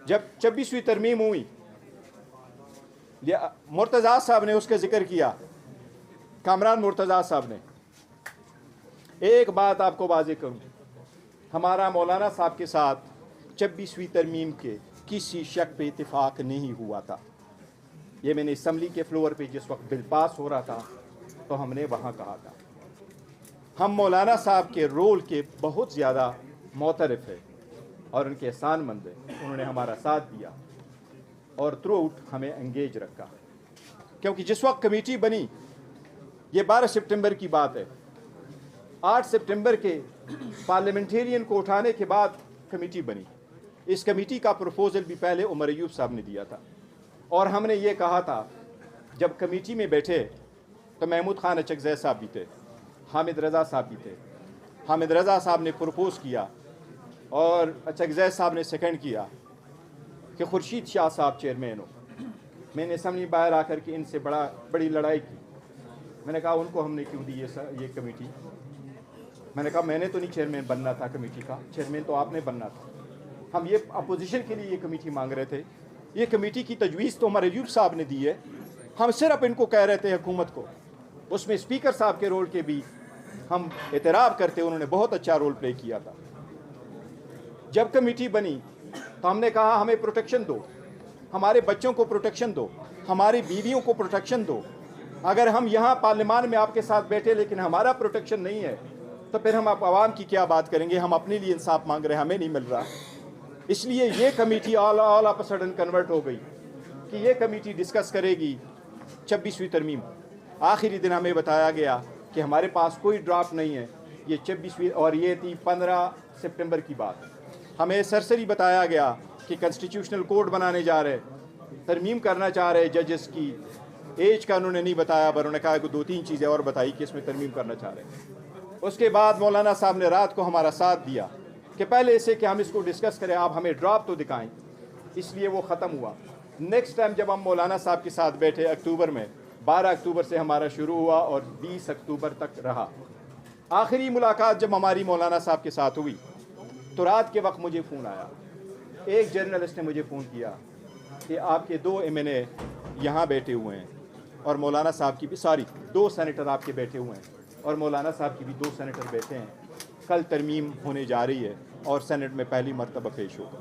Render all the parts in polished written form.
جب 26ویں ترمیم ہوئی، مرتضیٰ صاحب نے اس کا ذکر کیا، کامران مرتضیٰ صاحب نے. ایک بات آپ کو واضح کروں، ہمارا مولانا صاحب کے ساتھ 26ویں ترمیم کے کسی شک پہ اتفاق نہیں ہوا تھا. یہ میں نے اسمبلی کے فلور پہ جس وقت بل پاس ہو رہا تھا تو ہم نے وہاں کہا تھا. ہم مولانا صاحب کے رول کے بہت زیادہ معترف ہیں اور ان کے احسان مند ہیں. انہوں نے ہمارا ساتھ دیا اور تھرو آؤٹ ہمیں انگیج رکھا، کیونکہ جس وقت کمیٹی بنی، یہ 12 سپٹمبر کی بات ہے، 8 سپٹمبر کے پارلیمنٹیرین کو اٹھانے کے بعد کمیٹی بنی. اس کمیٹی کا پروپوزل بھی پہلے عمر ایوب صاحب نے دیا تھا، اور ہم نے یہ کہا تھا جب کمیٹی میں بیٹھے تو محمود خان اچکزئی صاحب بھی تھے، حامد رضا صاحب بھی تھے. حامد رضا صاحب نے پروپوز کیا اور اچکزئی صاحب نے سیکنڈ کیا کہ خورشید شاہ صاحب چیئرمین ہو. میں نے اسمبلی باہر آ کر کے ان سے بڑی لڑائی کی. میں نے کہا ان کو ہم نے کیوں دی یہ کمیٹی؟ میں نے کہا میں نے تو نہیں چیئرمین بننا تھا کمیٹی کا، چیئرمین تو آپ نے بننا تھا. ہم یہ اپوزیشن کے لیے یہ کمیٹی مانگ رہے تھے. یہ کمیٹی کی تجویز تو عمر ایوب صاحب نے دی ہے، ہم صرف ان کو کہہ رہے تھے حکومت کو. اس میں اسپیکر صاحب کے رول کے بھی ہم اعتراف کرتے، انہوں نے بہت اچھا رول پلے کیا تھا. جب کمیٹی بنی تو ہم نے کہا ہمیں پروٹیکشن دو، ہمارے بچوں کو پروٹیکشن دو، ہماری بیویوں کو پروٹیکشن دو. اگر ہم یہاں پارلیمان میں آپ کے ساتھ بیٹھے لیکن ہمارا پروٹیکشن نہیں ہے تو پھر ہم عوام کی کیا بات کریں گے؟ ہم اپنے لیے انصاف مانگ رہے ہیں، ہمیں نہیں مل رہا. اس لیے یہ committee all of sudden convert ہو گئی کہ یہ کمیٹی ڈسکس کرے گی 26ویں ترمیم. آخری دن ہمیں بتایا گیا کہ ہمارے پاس کوئی ڈرافٹ نہیں ہے. یہ 26ویں، اور یہ تھی 15 سپٹمبر کی بات. ہمیں سرسری بتایا گیا کہ کنسٹیٹیوشنل کوڈ بنانے جا رہے، ترمیم کرنا چاہ رہے ججز کی. ایج کا انہوں نے نہیں بتایا، پر انہوں نے کہا کہ 2-3 چیزیں اور بتائی کہ اس میں ترمیم کرنا چاہ رہے. اس کے بعد مولانا صاحب نے رات کو ہمارا ساتھ دیا کہ پہلے اسے کہ ہم اس کو ڈسکس کریں، آپ ہمیں ڈرافٹ تو دکھائیں. اس لیے وہ ختم ہوا. نیکسٹ ٹائم جب ہم مولانا صاحب کے ساتھ بیٹھے اکتوبر میں، 12 اکتوبر سے ہمارا شروع ہوا اور 20 اکتوبر تک رہا. آخری ملاقات جب ہماری مولانا صاحب کے ساتھ ہوئی تو رات کے وقت مجھے فون آیا. ایک جرنلسٹ نے مجھے فون کیا کہ آپ کے 2 MNA یہاں بیٹھے ہوئے ہیں اور مولانا صاحب کی بھی 2 سینیٹر آپ کے بیٹھے ہوئے ہیں اور مولانا صاحب کی بھی 2 سینیٹر بیٹھے ہیں. کل ترمیم ہونے جا رہی ہے اور سینٹ میں پہلی مرتبہ پیش ہوگا.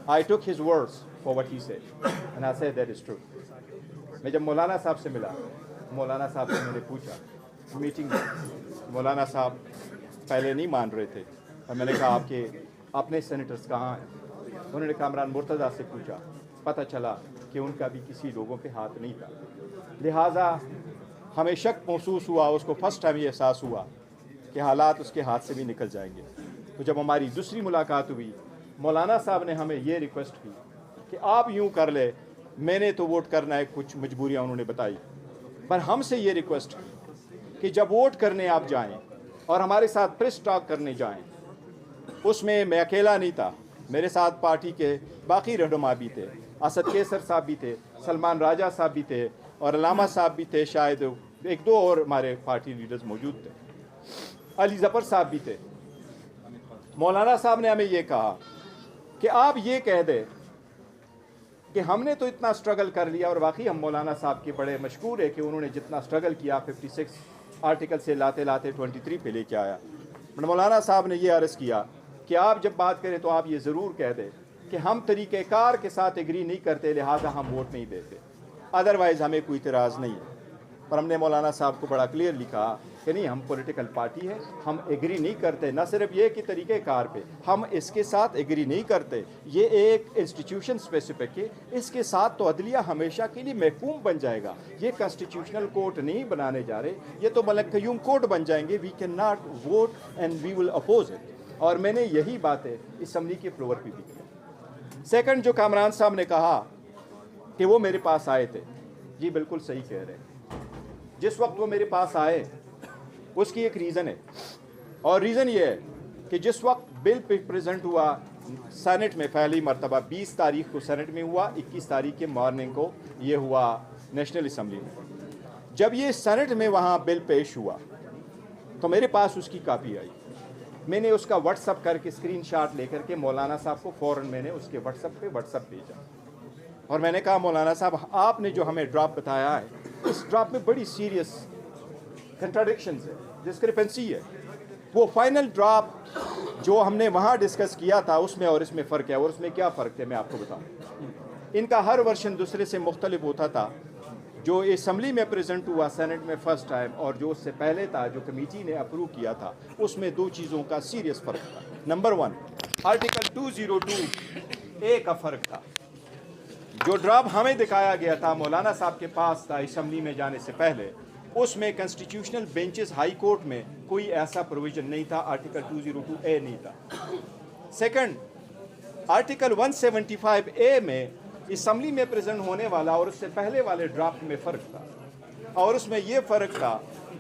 I took his words for what he said and I said that is true. میں جب مولانا صاحب سے ملا، مولانا صاحب سے میں نے پوچھا میٹنگ میں، مولانا صاحب پہلے نہیں مان رہے تھے اور میں نے کہا آپ کے اپنے سینیٹرز کہاں ہیں؟ انہوں نے کامران مرتضیٰ سے پوچھا. پتہ چلا کہ ان کا بھی کسی لوگوں پہ ہاتھ نہیں تھا. لہٰذا ہمیں شک محسوس ہوا، اس کو فرسٹ ٹائم یہ احساس ہوا کہ حالات اس کے ہاتھ سے بھی نکل جائیں گے. تو جب ہماری دوسری ملاقات ہوئی، مولانا صاحب نے ہمیں یہ ریکویسٹ کی کہ آپ یوں کر لے، میں نے تو ووٹ کرنا ہے، کچھ مجبوریاں انہوں نے بتائی، پر ہم سے یہ ریکویسٹ کی کہ جب ووٹ کرنے آپ جائیں اور ہمارے ساتھ پریس ٹاک کرنے جائیں، اس میں میں اکیلا نہیں تھا، میرے ساتھ پارٹی کے باقی رہنما بھی تھے. اسد کیسر صاحب بھی تھے، سلمان راجہ صاحب بھی تھے اور علامہ صاحب بھی تھے، شاید 1-2 اور ہمارے پارٹی لیڈرز موجود تھے، علی ظفر صاحب بھی تھے. مولانا صاحب نے ہمیں یہ کہا کہ آپ یہ کہہ دیں کہ ہم نے تو اتنا سٹرگل کر لیا، اور واقعی ہم مولانا صاحب کے بڑے مشکور ہے کہ انہوں نے جتنا سٹرگل کیا 56 آرٹیکل سے لاتے 23 پہ لے کے آیا. مولانا صاحب نے یہ عرض کیا کہ آپ جب بات کریں تو آپ یہ ضرور کہہ دیں کہ ہم طریقہ کار کے ساتھ ایگری نہیں کرتے، لہٰذا ہم ووٹ نہیں دیتے، ادروائز ہمیں کوئی اعتراض نہیں ہے. پر ہم نے مولانا صاحب کو بڑا کلیئرلی کہا کہ نہیں، ہم پولیٹیکل پارٹی ہے، ہم ایگری نہیں کرتے. نہ صرف یہ کہ طریقہ کار پہ ہم اس کے ساتھ ایگری نہیں کرتے، یہ ایک انسٹیٹیوشن اسپیسیفک ہے، اس کے ساتھ تو عدلیہ ہمیشہ کے لیے محکوم بن جائے گا. یہ کنسٹیٹیوشنل کورٹ نہیں بنانے جا رہے، یہ تو ملک قیوم کورٹ بن جائیں گے. We can not vote and we will oppose it. اور میں نے یہی باتیں اسمبلی کے فلور پہ بھی کی. سیکنڈ، جو کامران صاحب نے کہا کہ وہ میرے پاس آئے تھے، جی بالکل صحیح کہہ رہے ہیں. جس وقت وہ میرے پاس آئے اس کی ایک ریزن ہے، اور ریزن یہ ہے کہ جس وقت بل پریزنٹ ہوا سینٹ میں پہلی مرتبہ 20 تاریخ کو سینٹ میں ہوا، 21 تاریخ کے مارننگ کو یہ ہوا نیشنل اسمبلی میں. جب یہ سینٹ میں وہاں بل پیش ہوا تو میرے پاس اس کی کاپی آئی. میں نے اس کا واٹس اپ کر کے اسکرین شاٹ لے کر کے مولانا صاحب کو فوراً میں نے اس کے واٹس اپ بھیجا اور میں نے کہا مولانا صاحب آپ نے جو ہمیں ڈراپ بتایا ہے اس ڈراپ میں بڑی سیریس کنٹراڈکشنز ہے، ڈسکرپنسی ہے، وہ فائنل ڈراپ جو ہم نے وہاں ڈسکس کیا تھا اس میں اور اس میں فرق ہے، اور اس میں کیا فرق ہے میں آپ کو بتاؤں۔ ان کا ہر ورشن دوسرے سے مختلف ہوتا تھا، جو اسمبلی میں پریزنٹ ہوا سینٹ میں فرسٹ ٹائم اور جو اس سے پہلے تھا جو کمیٹی نے اپروو کیا تھا، اس میں دو چیزوں کا سیریس فرق تھا۔ نمبر 1 آرٹیکل 202A کا فرق تھا۔ جو ڈراپ ہمیں دکھایا گیا تھا مولانا صاحب کے پاس تھا اسمبلی میں جانے سے پہلے، اس میں کنسٹیٹیوشنل بینچز ہائی کورٹ میں کوئی ایسا پروویژن نہیں تھا، آرٹیکل 202A نہیں تھا۔ سیکنڈ، آرٹیکل 175A میں اسمبلی میں پریزنٹ ہونے والا اور اس سے پہلے والے ڈرافٹ میں فرق تھا، اور اس میں یہ فرق تھا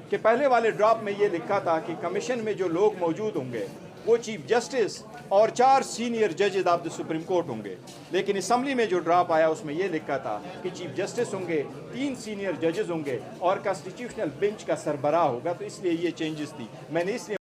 کہ پہلے والے ڈرافٹ میں یہ لکھا تھا کہ کمیشن میں جو لوگ موجود ہوں گے وہ چیف جسٹس اور 4 سینئر ججز آف دا سپریم کورٹ ہوں گے، لیکن اسمبلی میں جو ڈرافٹ آیا اس میں یہ لکھا تھا کہ چیف جسٹس ہوں گے، 3 سینئر ججز ہوں گے اور کنسٹیٹیوشنل بینچ کا سربراہ ہوگا، تو اس لیے یہ چینجز تھی۔ میں نے اس لیے